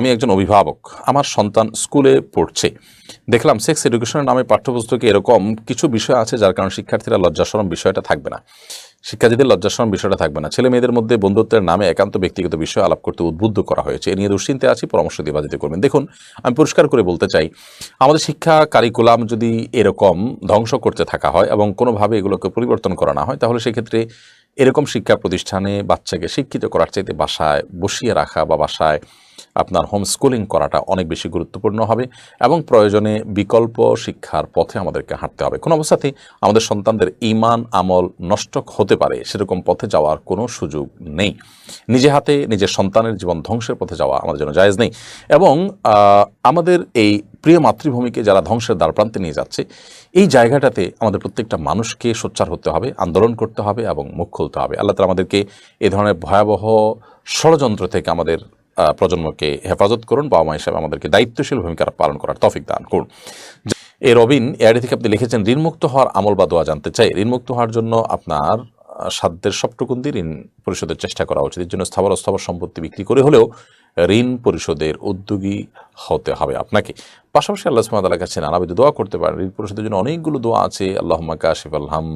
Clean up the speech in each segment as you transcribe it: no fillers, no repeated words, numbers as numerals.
আমি একজন অভিভাবক, আমার সন্তান স্কুলে পড়ছে। দেখলাম সেক্স এডুকেশনের নামে পাঠ্যপুস্তকে এরকম কিছু বিষয় আছে যার কারণে শিক্ষার্থীরা লজ্জাশরম বিষয়টা থাকবে না, শিক্ষার্থীদের লজ্জাশরম বিষয়টা থাকবে না। ছেলে মেয়েদের মধ্যে বন্ধুত্বের নামে একান্ত ব্যক্তিগত বিষয় আলাপ করতে উদ্বুদ্ধ করা হয়েছে। এ নিয়ে দুশ্চিন্তে আছি, পরামর্শ দিয়ে বাধিত করবেন। দেখুন, আমি পরিষ্কার করে বলতে চাই, আমাদের শিক্ষা কারিকুলাম যদি এরকম ধ্বংস করতে থাকা হয় এবং কোনোভাবে এগুলোকে পরিবর্তন করা না হয়, তাহলে সেক্ষেত্রে এরকম শিক্ষা প্রতিষ্ঠানে বাচ্চাকে শিক্ষিত করার চাইতে বাসায় বসিয়ে রাখা বা বাসায় আপনার হোম স্কুলিং করাটা অনেক বেশি গুরুত্বপূর্ণ হবে এবং প্রয়োজনে বিকল্প শিক্ষার পথে আমাদেরকে হাঁটতে হবে। কোনো অবস্থাতেই আমাদের সন্তানদের ঈমান আমল নষ্ট হতে পারে সেরকম পথে যাওয়ার কোনো সুযোগ নেই। নিজে হাতে নিজের সন্তানের জীবন ধ্বংসের পথে যাওয়া আমাদের জন্য জায়েজ নেই। এবং আমাদের এই প্রিয় মাতৃভূমিকে যারা ধ্বংসের দ্বারপ্রান্তে নিয়ে যাচ্ছে, এই জায়গাটাতে আমাদের প্রত্যেকটা মানুষকে সোচ্চার হতে হবে, আন্দোলন করতে হবে এবং মুখ খুলতে হবে। আল্লাহ তাআলা আমাদেরকে এ ধরনের ভয়াবহ ষড়যন্ত্র থেকে আমাদের প্রজন্মকে হেফাজত করুন। বাবা মা হিসাবে আমাদেরকে দায়িত্বশীল ভূমিকা পালন করার তৌফিক দান করুন। এ রবিন এআইডি থেকে আপনি লিখেছেন, ঋণমুক্ত হওয়ার আমল বা দোয়া জানতে চাই। ঋণমুক্ত হওয়ার জন্য আপনার সাধ্যের সবটুকুন দিয়ে ঋণ পরিশোধের চেষ্টা করা উচিত। এর জন্য স্থাবর অস্থাবর সম্পত্তি বিক্রি করে হলেও ঋণ পরিশোধের উদ্যোগী হতে হবে আপনাকে। পাশাপাশি আল্লাহ সুবহানাহু ওয়া তাআলার কাছে নানাবিধ দোয়া করতে পারেন। ঋণ পরিশোধের জন্য অনেকগুলো দোয়া আছে। আল্লাহুম্মা কাশিফাল হাম,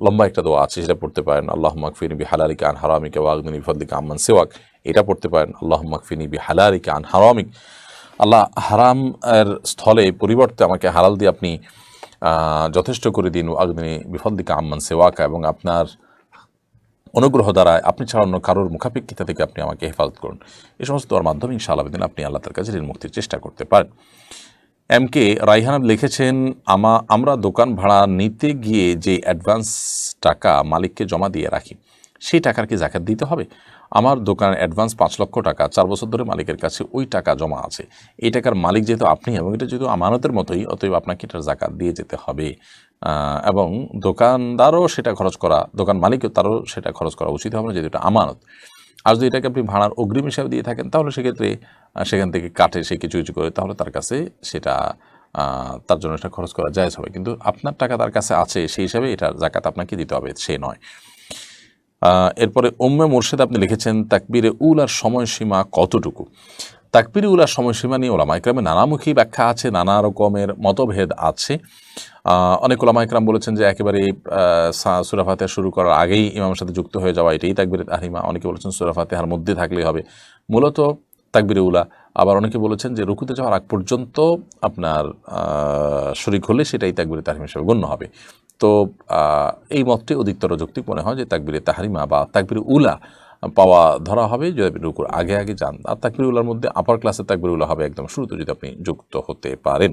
লম্বা একটা দোয়া আছে, সেটা পড়তে পারেন। আল্লাহুম্মা কফিনি বিহালালিকা আন হারামিকা ওয়াগনিনি বিফদলিকা আম্মান সিওয়াক, এটা পড়তে পারেন। আল্লাহুম্মা কফিনি বিহালালিকা আন হারামিক, আল্লাহ হারাম এর স্থলে পরিবর্তে আমাকে হালাল দিয়ে আপনি যথেষ্ট করে দিন। ওয়াগনিনি বিফদলিকা আম্মান সিওয়াকা, এবং আপনার অনুগ্রহ দ্বারা আপনি ছাড়া অন্য কারোর মুখাপেক্ষিতা থেকে আপনি আমাকে হেফাজত করুন। এই সমস্ত দোয়ার মাধ্যমে ইনশাআল্লাহ দিন আপনি আল্লাহ তার কাছে ঋণ মুক্তির চেষ্টা করতে পারেন। এম কে রাইহান লিখেছেন, আমরা দোকান ভাড়া নিতে গিয়ে যে অ্যাডভান্স টাকা মালিককে জমা দিয়ে রাখি, সেই টাকার কি জাকাত দিতে হবে? আমার দোকানের অ্যাডভান্স 5 লক্ষ টাকা, 4 বছর ধরে মালিকের কাছে ওই টাকা জমা আছে। এই টাকার মালিক যেহেতু আপনি এবং এটা যেহেতু আমানতের মতোই, অতএব আপনাকে এটার জাকাত দিয়ে যেতে হবে। এবং দোকানদারও সেটা খরচ করা, দোকান মালিকও তারও সেটা খরচ করা উচিত হবে না, যেহেতু এটা আমানত। আর যদি এটাকে আপনি ভাড়ার অগ্রিম হিসাবে দিয়ে থাকেন, তাহলে সেক্ষেত্রে সেখান থেকে কাটে সে কিছু কিছু করে, তাহলে তার কাছে সেটা তার জন্য এটা খরচ করা জায়েজ হবে। কিন্তু আপনার টাকা তার কাছে আছে, সেই হিসাবে এটার জাকাত আপনাকে দিতে হবে, সে নয়। এরপরে উম্মে মুর্শিদ আপনি লিখেছেন, তাকবীরে উলার সময়সীমা কতটুকু? তাকবীরে উলার সময়সীমা নিয়ে ওলামা ইকরামের নানামুখী ব্যাখ্যা আছে, নানা রকমের মতভেদ আছে। অনেক ওলামা ইকরাম বলেছেন যে একেবারে সূরা ফাতিহা শুরু করার আগেই ইমামের সাথে যুক্ত হয়ে যাওয়া, এটাই তাকবীরে তাহরিমা। অনেকে বলেছেন সূরা ফাতিহার মধ্যে থাকলেই হবে, মূলত তাকবীরে উলা। আবার অনেকে বলেছেন যে রুকুতে যাওয়ার আগ পর্যন্ত আপনার শরীক হলে সেটাই তাকবীরে তাহরিমা হিসেবে গণ্য হবে। তো এই মতটি অধিকতর যৌক্তিক মনে হয় যে তাকবীরে তাহরিমা বা তাকবীরে উলা পাওয়া ধরা হবে যদি রুকুর আগে আগে যান। আর তাকবীরে উলার মধ্যে আপার ক্লাসের তাকবীরে উলা হবে একদম শুরুতে যদি আপনি যুক্ত হতে পারেন।